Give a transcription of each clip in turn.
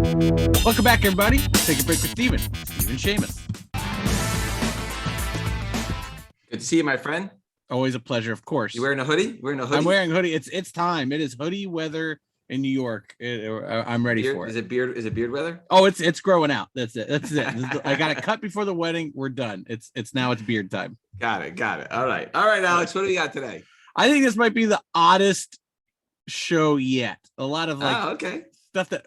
Welcome back, everybody. Take a break with Stephen Shamus. Good to see you, my friend. Always a pleasure, of course. You wearing a hoodie? I'm wearing a hoodie. It's time. It is hoodie weather in New York. I'm ready for it. Is it beard weather? Oh, it's growing out. That's it. I got it cut before the wedding. We're done. It's beard time. Got it. All right, Alex. What do we got today? I think this might be the oddest show yet. A lot of stuff that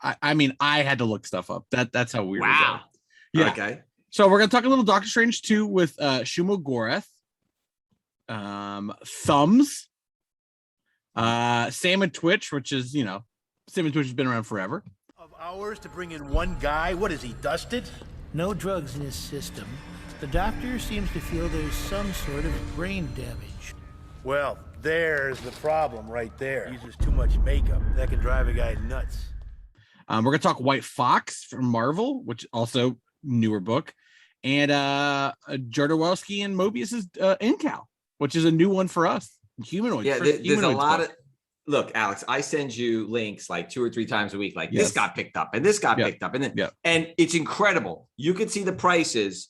I had to look stuff up. That's how weird. Wow. Yeah. Okay. So we're gonna talk a little Doctor Strange 2 with Shuma Gorath, Thumbs, Sam and Twitch, which is Sam and Twitch has been around forever. Of hours to bring in one guy. What is he, dusted? No drugs in his system. The doctor seems to feel there's some sort of brain damage. Well, there's the problem right there. Uses too much makeup. That can drive a guy nuts. We're gonna talk White Fox from Marvel, which also newer book, and Jodorowsky and Mobius's Incal, which is a new one for us. Humanoid. Yeah, there's a lot of. Look, Alex, I send you links like 2 or 3 times a week. Like this got picked up, and this got picked up, and then and it's incredible. You can see the prices.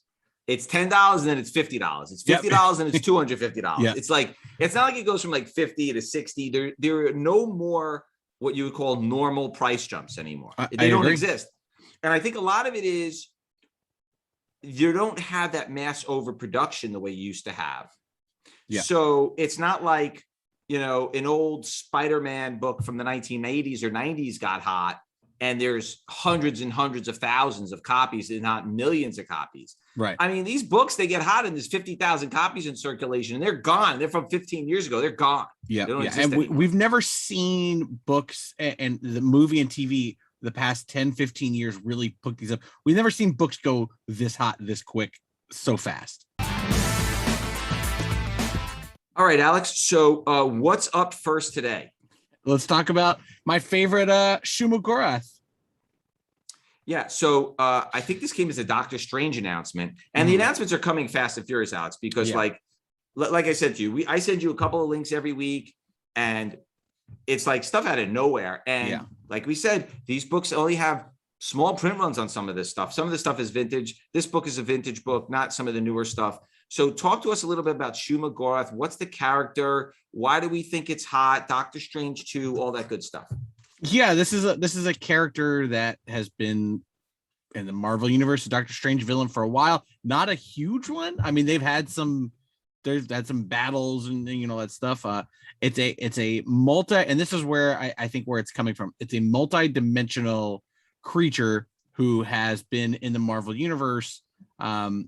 It's $10 and then it's $50. It's $50 and it's $250. It's like it's not like it goes from like 50 to 60. There are no more what you would call normal price jumps anymore. They don't exist. And I think a lot of it is you don't have that mass overproduction the way you used to have. So it's not like, an old Spider-Man book from the 1980s or 90s got hot and there's hundreds and hundreds of thousands of copies and not millions of copies. Right. I mean, these books, they get hot and there's 50,000 copies in circulation and they're gone. They're from 15 years ago. They're gone. Yeah. And we've never seen books and the movie and TV the past 10, 15 years really put these up. We've never seen books go this hot, this quick, so fast. All right, Alex. So what's up first today? Let's talk about my favorite Shuma Gorath. Yeah, so I think this came as a Doctor Strange announcement, and the announcements are coming fast and furious, Alex, because like I said to you, I send you a couple of links every week, and it's like stuff out of nowhere. And like we said, these books only have small print runs on some of this stuff. Some of this stuff is vintage. This book is a vintage book, not some of the newer stuff. So talk to us a little bit about Shuma Gorath. What's the character? Why do we think it's hot? Doctor Strange 2, all that good stuff. Yeah, this is a character that has been in the Marvel universe, a Doctor Strange villain for a while. Not a huge one. I mean, they've had some battles and that stuff. It's a multi, and this is where I think where it's coming from. It's a multi-dimensional creature who has been in the Marvel universe.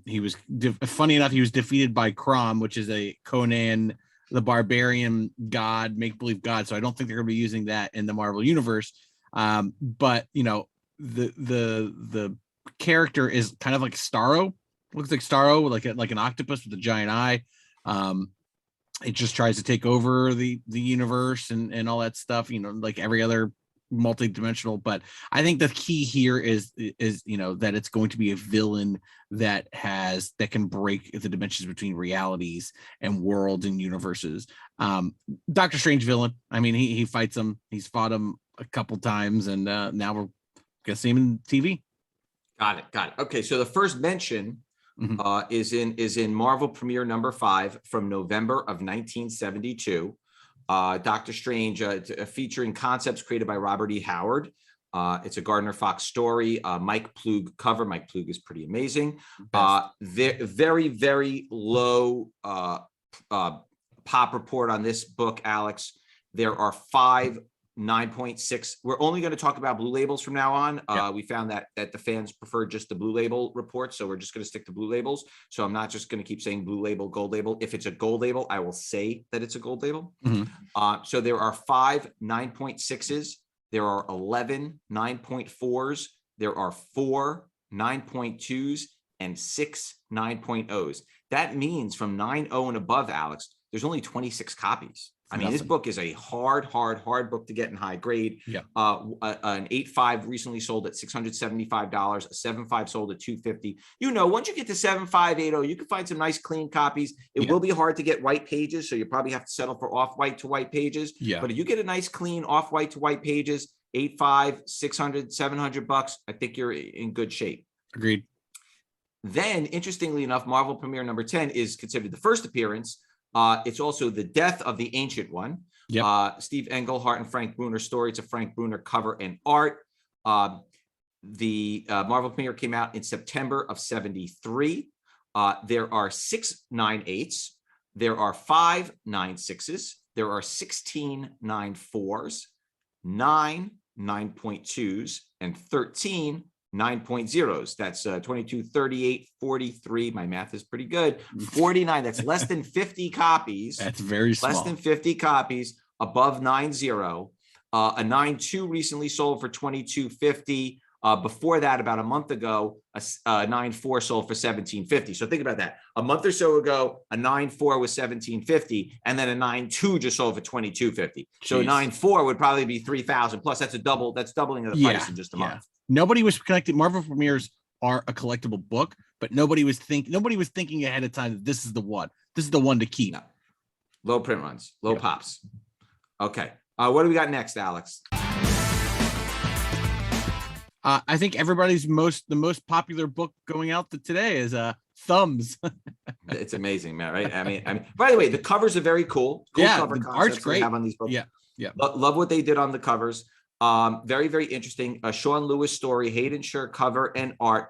He was funny enough, he was defeated by Crom, which is a Conan the Barbarian god, make-believe god. So I don't think they're going to be using that in the Marvel universe. But the character is kind of like Starro. Looks like Starro, like an octopus with a giant eye. It just tries to take over the universe and all that stuff, like every other multi-dimensional. But I think the key here is that it's going to be a villain that can break the dimensions between realities and worlds and universes. Doctor Strange villain. I mean, he fights him. He's fought him a couple times, and now we're gonna see him in TV. Got it. Okay, so the first mention is in Marvel Premiere number 5 from November of 1972. Doctor Strange, featuring concepts created by Robert E. Howard. It's a Gardner Fox story. Mike Ploog cover. Mike Ploog is pretty amazing. Very, very low pop report on this book, Alex. There are 5 9.6. We're only going to talk about blue labels from now on. We found that the fans prefer just the blue label reports, so we're just going to stick to blue labels. So I'm not just going to keep saying blue label, gold label. If it's a gold label, I will say that it's a gold label. So there are 5 9.6s. There are 11 9.4s. There are 4 9.2s and 6 9.0s. That means from 9.0 and above, Alex, there's only 26 copies. I mean, this book is a hard book to get in high grade. An 8.5 recently sold at $675. A 7.5 sold at $250. Once you get to 7.5, 8.0, you can find some nice clean copies. It will be hard to get white pages, so you probably have to settle for off-white to white pages. But if you get a nice clean off-white to white pages, $8.5, $600, $700. I think you're in good shape. Agreed. Then, interestingly enough, Marvel Premiere number 10 is considered the first appearance. It's also the death of the Ancient One. Yep. Steve Englehart and Frank Bruner story. It's a Frank Bruner cover and art. The Marvel Premiere came out in September of 73. There are 6 9/8s. There are 5 9/6s. There are 16 9/4s, 9 9.2s, and 13 9.0s. That's 22, 38, 43. My math is pretty good. 49. That's less than 50 copies. That's very small. Less than 50 copies above 9.0. A 9.2 recently sold for $22.50. Before that, about a month ago, a 9.4 sold for $17.50. So think about that. A month or so ago, a 9.4 was $17.50, and then a 9.2 just sold for $22.50. So 9.4 would probably be $3,000 plus. That's doubling of the price in just a month. Nobody was connected. Marvel Premieres are a collectible book, but nobody was thinking ahead of time that this is the one. This is the one to keep. No. Low print runs, low pops. Okay. What do we got next, Alex? I think everybody's the most popular book going out today is Thumbs. It's amazing, man. Right? I mean, by the way, the covers are very cool. Cover the art's great. Have on these books. Yeah. Love what they did on the covers. Very, very interesting. A Sean Lewis story, Hayden Sher cover and art.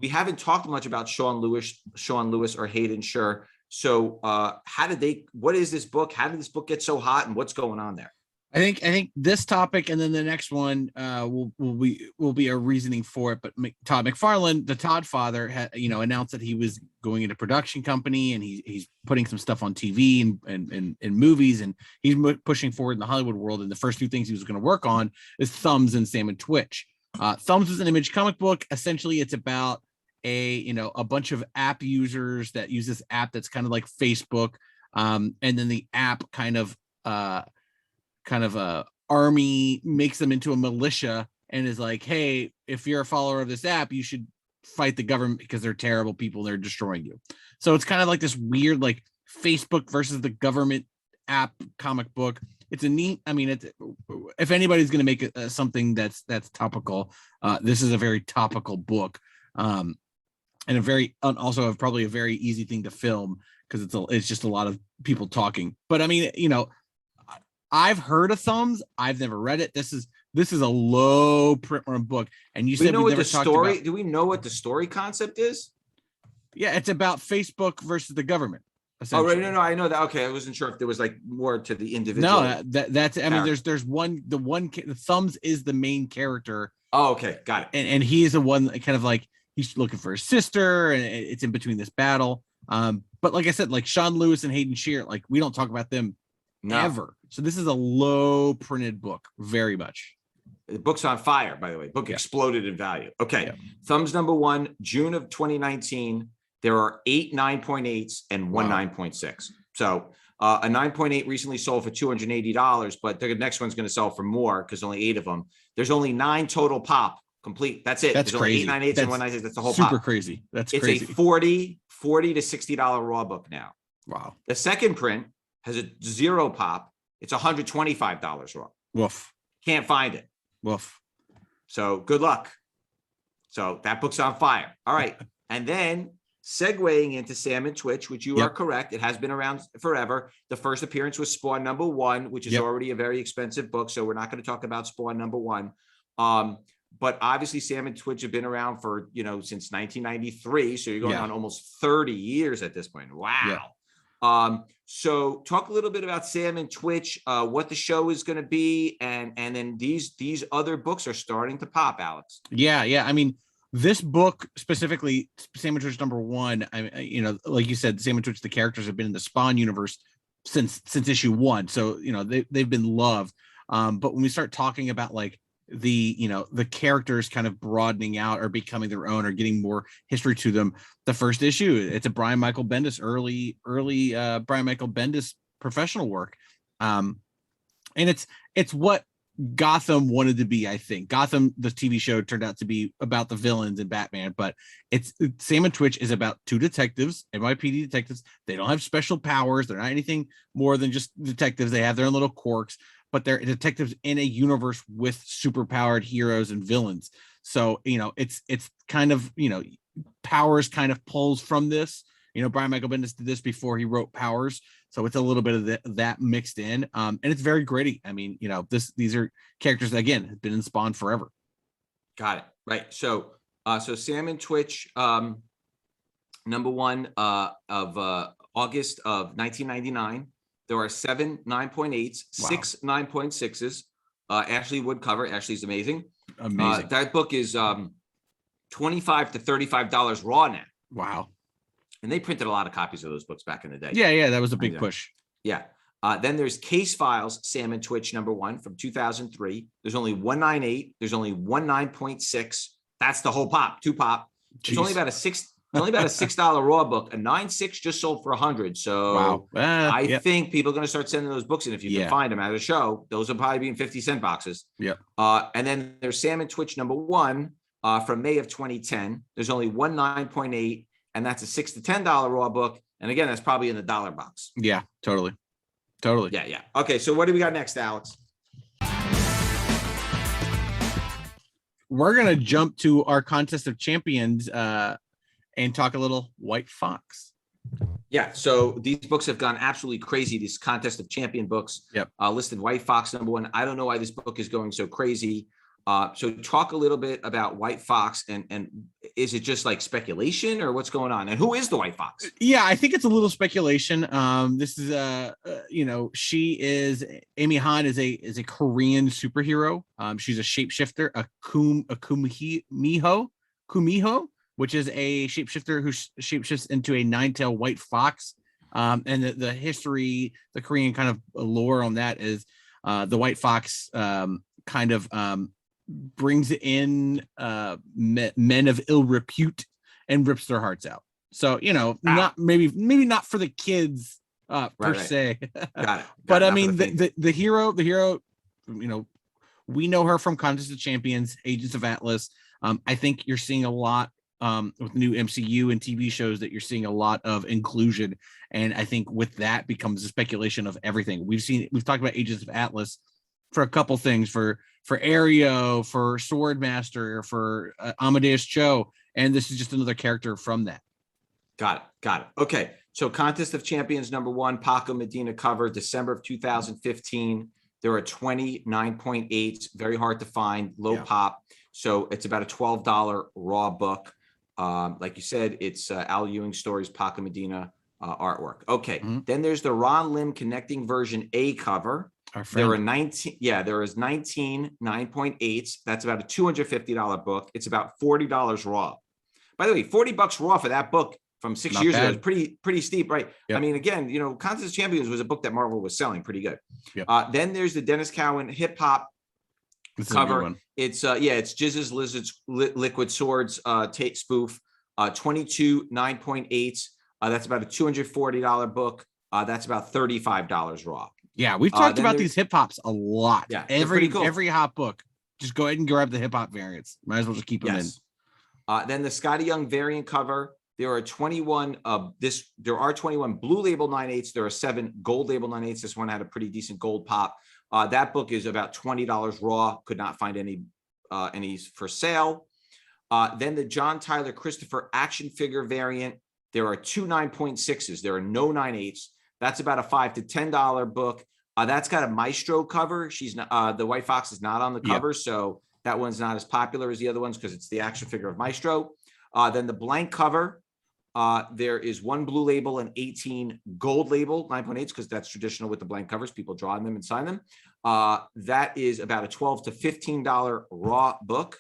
We haven't talked much about Sean Lewis or Hayden Sher. So what is this book? How did this book get so hot and what's going on there? I think this topic and then the next one will be a reasoning for it. But Todd McFarlane, the Todd father, announced that he was going into production company and he's putting some stuff on TV and movies, and he's pushing forward in the Hollywood world. And the first 2 things he was going to work on is Thumbs and Sam and Twitch. Thumbs is an Image comic book. Essentially, it's about a bunch of app users that use this app that's kind of like Facebook, and then the app kind of a army makes them into a militia and is like, hey, if you're a follower of this app, you should fight the government because they're terrible people, they're destroying you. So it's kind of like this weird like Facebook versus the government app comic book. It's a neat, if anybody's going to make something that's topical, this is a very topical book, and also probably a very easy thing to film because it's just a lot of people talking. But I've heard of Thumbs. I've never read it. This is a low print run book. And you said we never talked about. Do we know what the story concept is? Yeah, it's about Facebook versus the government. Oh, right. No, I know that. Okay, I wasn't sure if there was like more to the individual. No, that's. I mean, there's one. The Thumbs is the main character. Oh, okay, got it. And he is the one that kind of like he's looking for his sister, and it's in between this battle. But like I said, like Sean Lewis and Hayden Sher, like we don't talk about them. Never. So this is a low printed book, very much. The book's on fire, by the way. Book exploded in value. Okay. Thumbs number 1, June of 2019. There are 8 9.8s and 1 9.6. So a 9.8 recently sold for $280, but the next one's going to sell for more because only 8 of them. There's only 9 total pop complete. That's it. That's There's crazy. Only 8 9.8s and 1 9.6. That's the whole super pop. Super crazy. It's crazy. It's a $40 to $60 raw book now. Wow. The second print has a 0 pop. It's $125 raw. Woof. Can't find it. Woof. So good luck. So that book's on fire. All right. And then segueing into Sam and Twitch, which you are correct. It has been around forever. The first appearance was Spawn number 1, which is already a very expensive book. So we're not going to talk about Spawn number 1. But obviously Sam and Twitch have been around for, since 1993. So you're going on almost 30 years at this point. Wow. So talk a little bit about Sam and Twitch, what the show is going to be, and then these other books are starting to pop, Alex. Yeah. I mean, this book specifically, Sam and Twitch number 1. Like you said, Sam and Twitch, the characters have been in the Spawn universe since issue 1. So they've been loved. But when we start talking about like the characters kind of broadening out or becoming their own or getting more history to them, the first issue, it's a Brian Michael Bendis early Brian Michael Bendis professional work, and it's what Gotham wanted to be. I think Gotham, the TV show, turned out to be about the villains and Batman, but Sam and Twitch is about 2 detectives, NYPD detectives. They don't have special powers. They're not anything more than just detectives. They have their own little quirks, but they're detectives in a universe with superpowered heroes and villains. So, it's kind of, Powers kind of pulls from this. Brian Michael Bendis did this before he wrote Powers. So it's a little bit of that mixed in. And it's very gritty. I mean, these are characters that, again, have been in Spawn forever. Got it. Right. So Sam and Twitch, number one of August of 1999. There are 7 9.8s, Wow. 6 9.6s. Ashley Wood cover. Ashley's amazing. Amazing. That book is $25 to $35 raw now. Wow. And they printed a lot of copies of those books back in the day. Yeah, that was a big push. Yeah. Then there's Case Files, Sam and Twitch, number 1 from 2003. There's only 198. There's only 19.6. That's the whole pop, 2 pop. It's only about a $6 raw book. A 9.6 just sold for $100. So wow. I think people are going to start sending those books in. If you can find them at a show, those will probably be in 50-cent boxes. Yep. And then there's Sam and Twitch number 1 from May of 2010. There's only 9.8. And that's a $6 to $10 raw book. And again, that's probably in the dollar box. Yeah, totally. Yeah. Okay, so what do we got next, Alex? We're going to jump to our Contest of Champions and talk a little White Fox. Yeah, so these books have gone absolutely crazy. These Contest of Champion books. Yep. Listed White Fox number 1. I don't know why this book is going so crazy. So talk a little bit about White Fox and is it just like speculation or what's going on? And who is the White Fox? Yeah, I think it's a little speculation. This is she is Amy Han is a Korean superhero. She's a shapeshifter, a Kumiho, which is a shapeshifter who shapeshifts into a 9-tailed white fox. And the history, the Korean kind of lore on that is the White Fox kind of brings in men of ill repute and rips their hearts out. So, not maybe not for the kids per se. Got it. But I mean, the hero, we know her from Contest of Champions, Agents of Atlas. I think you're seeing a lot with new MCU and TV shows that you're seeing a lot of inclusion. And I think with that becomes a speculation of everything. We've talked about Agents of Atlas for a couple things, for Aereo, for Swordmaster, for Amadeus Cho, and this is just another character from that. Got it. Okay, so Contest of Champions number 1, Paco Medina cover, December of 2015. There are 29.8s, very hard to find, low pop. So it's about a $12 raw book. Like you said, it's Al Ewing stories, Paco Medina artwork. Okay, Then there's the Ron Lim Connecting Version A cover. There are 19. Yeah, there is 19 9.8s. That's about a $250 book. It's about $40 raw. By the way, $40 raw for that book from 6 years ago is pretty steep, right? Yep. I mean, again, Contest of Champions was a book that Marvel was selling pretty good. Yep. Then there's the Dennis Cowan hip hop cover. It's it's Jizz's Lizards Liquid Swords tape spoof. 22 9.8s. That's about a $240 book. That's about $35 raw. Yeah, we've talked about these hip hops a lot. Yeah, every hop book. Just go ahead and grab the hip hop variants. Might as well just keep them in. Then the Scotty Young variant cover. There are 21 There are 21 blue label 9.8s. There are 7 gold label 9.8s. This one had a pretty decent gold pop. That book is about $20 raw. Could not find any for sale. Then the John Tyler Christopher action figure variant. There are 2 9.6s. There are no 9.8s. That's about a $5 to $10 book. That's got a Maestro cover. She's not, the White Fox is not on the cover, so that one's not as popular as the other ones because it's the action figure of Maestro. Then the blank cover, there is 1 blue label and 18 gold label 9.8s because that's traditional with the blank covers. People draw them and sign them. That is about a $12 to $15 raw book.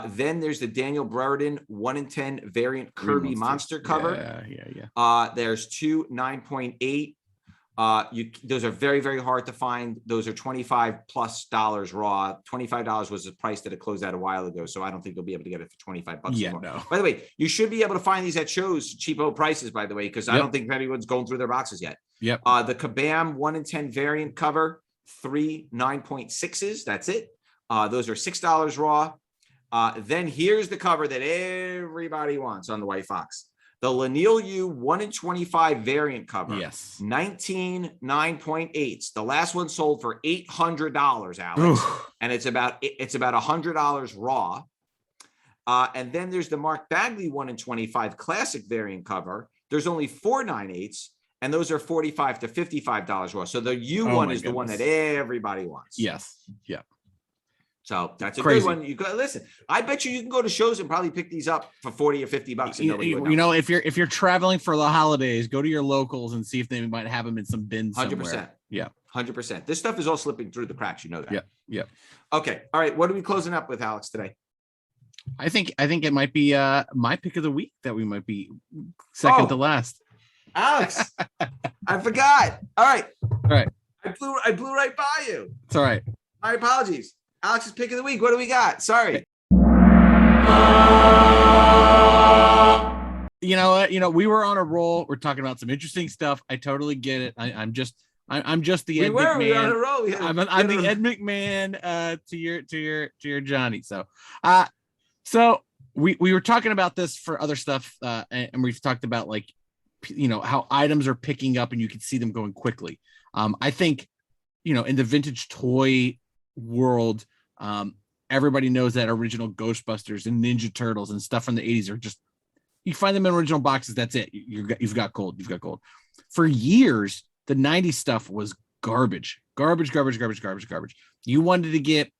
Then there's the Daniel Brereton 1 in 10 variant Kirby Monster cover. There's 2 9.8. Those are very, very hard to find. Those are $25+ raw. $25 was the price that it closed out a while ago. So I don't think you'll be able to get it for $25 anymore. No. By the way, you should be able to find these at shows, cheapo prices, by the way, because I don't think anyone's going through their boxes yet. Yep. The Kabam 1 in 10 variant cover, 3 9.6s. That's it. Those are $6 raw. Then here's the cover that everybody wants on the White Fox. The Lanil U 1 in 25 variant cover. Yes. 19 9.8s. The last one sold for $800, Alex. And it's about $100 raw. And then there's the Mark Bagley 1 in 25 classic variant cover. There's only 4 9/8s, and those are $45 to $55 raw. So the U1 is the one that everybody wants. Yes. Yeah. So that's a Crazy. good one. You go listen. I bet you can go to shows and probably pick these up for $40 or $50. And nobody would know. You know, if you're traveling for the holidays, go to your locals and see if they might have them in some bins. 100%. Somewhere. Yeah. 100%. This stuff is all slipping through the cracks. You know that. Yeah. Yeah. Okay. All right. What are we closing up with, Alex, today? I think it might be my pick of the week that we might be second to last. Alex, I forgot. All right. All right. I blew right by you. It's all right. My apologies. Alex's pick of the week. What do we got? Sorry. You know what? You know, we were on a roll. We're talking about some interesting stuff. I totally get it. I'm just the Ed McMahon. We were on a roll. I'm the Ed McMahon to your Johnny. So we were talking about this for other stuff, and we've talked about, like, you know, how items are picking up and you can see them going quickly. I think, you know, in the vintage toy world, everybody knows that original Ghostbusters and Ninja Turtles and stuff from the 80s are just, you find them in original boxes. That's it. You've got gold. For years, the 90s stuff was garbage. You wanted to get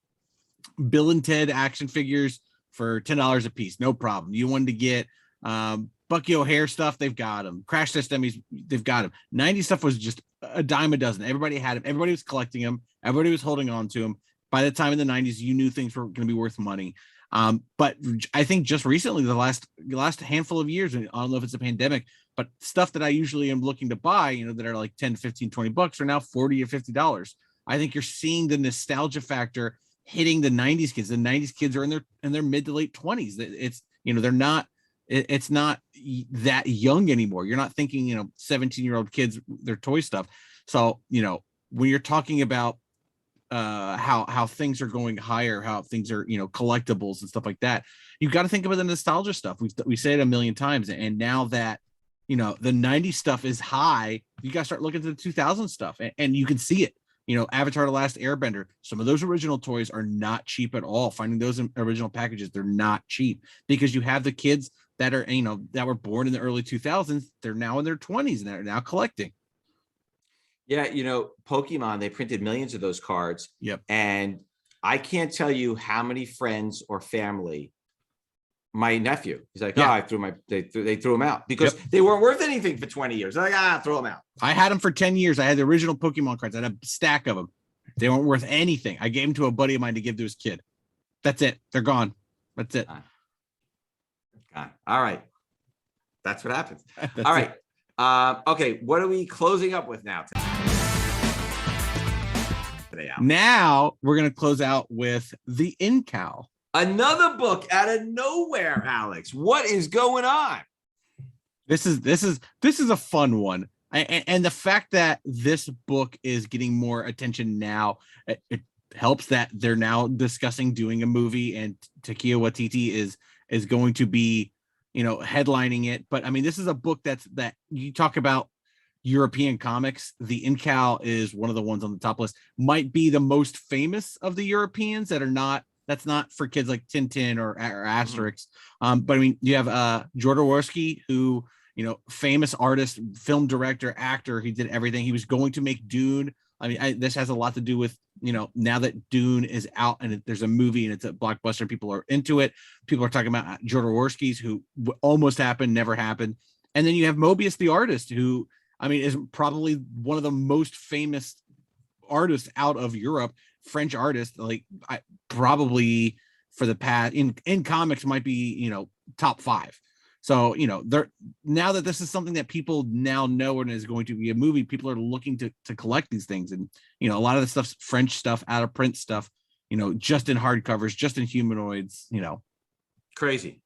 Bill and Ted action figures for $10 a piece, no problem. You wanted to get Bucky O'Hare stuff, they've got them. Crash Test Dummies, they've got them. 90s stuff was just a dime a dozen. Everybody had them. Everybody was collecting them. Everybody was holding on to them. By the time in the 90s, you knew things were going to be worth money. But I think just recently, the last handful of years, and I don't know if it's a pandemic, but stuff that I usually am looking to buy, you know, that are like 10, 15, $20 are now $40 or $50. I think you're seeing the nostalgia factor hitting the 90s kids. The 90s kids are in their mid to late 20s. It's, you know, it's not that young anymore. You're not thinking, you know, 17-year-old kids, their toy stuff. So, you know, when you're talking about how things are going higher, how things are, you know, collectibles and stuff like that, you've got to think about the nostalgia stuff. We say it a million times. And now that, you know, the 90s stuff is high, you got to start looking at the 2000 stuff, and you can see it. You know, Avatar: The Last Airbender, some of those original toys are not cheap at all. Finding those in original packages, they're not cheap, because you have the kids that are, you know, that were born in the early 2000s. They're now in their 20s and they're now collecting. Yeah, you know, Pokemon, they printed millions of those cards. Yep. And I can't tell you how many friends or family, my nephew, he's like, Yeah. they threw them out because they weren't worth anything for 20 years. They're like, throw them out. I had them for 10 years. I had the original Pokemon cards. I had a stack of them. They weren't worth anything. I gave them to a buddy of mine to give to his kid. That's it. They're gone. That's it. God. All right. That's what happens. That's All right. it. Okay. What are we closing up with now? Today, Alex? Now we're going to close out with the Incal. Another book out of nowhere, Alex. What is going on? This is a fun one. And the fact that this book is getting more attention now, it helps that they're now discussing doing a movie, and Taika Waititi is going to be, you know, headlining it. But I mean, this is a book that you talk about European comics. The Incal is one of the ones on the top list. Might be the most famous of the Europeans that's not for kids like Tintin or Asterix. But I mean, you have Jodorowsky, who, you know, famous artist, film director, actor. He did everything. He was going to make Dune. I mean, this has a lot to do with, you know, now that Dune is out and there's a movie and it's a blockbuster, people are into it. People are talking about Jodorowsky's, who almost happened, never happened. And then you have Mobius, the artist, who, I mean, is probably one of the most famous artists out of Europe, French artist, like probably for the past in comics might be, you know, top 5. So, you know, now that this is something that people now know and is going to be a movie, people are looking to collect these things. And, you know, a lot of the stuff's French stuff, out of print stuff, you know, just in hardcovers, just in humanoids, you know. Crazy.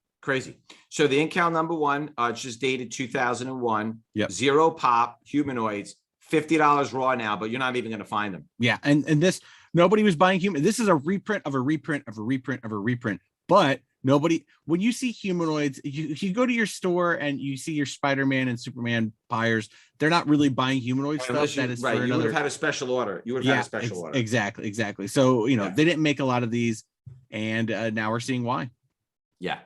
So the Incal #1, it's just dated 2001. Yep. 0 pop, humanoids, $50 raw now, but you're not even going to find them. Yeah. And this, nobody was buying human. This is a reprint of a reprint of a reprint of a reprint. But Nobody, when you see humanoids, you go to your store and you see your Spider-Man and Superman buyers, they're not really buying humanoid stuff. Unless That is right, for you would another. have had a special order. You would have had a special order. Exactly. So, Yeah. they didn't make a lot of these, and now we're seeing why. Yeah.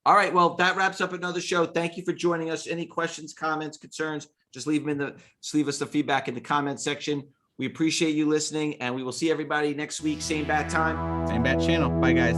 All right. Well, that wraps up another show. Thank you for joining us. Any questions, comments, concerns, just leave us the feedback in the comment section. We appreciate you listening, and we will see everybody next week. Same bat time. Same bat channel. Bye, guys.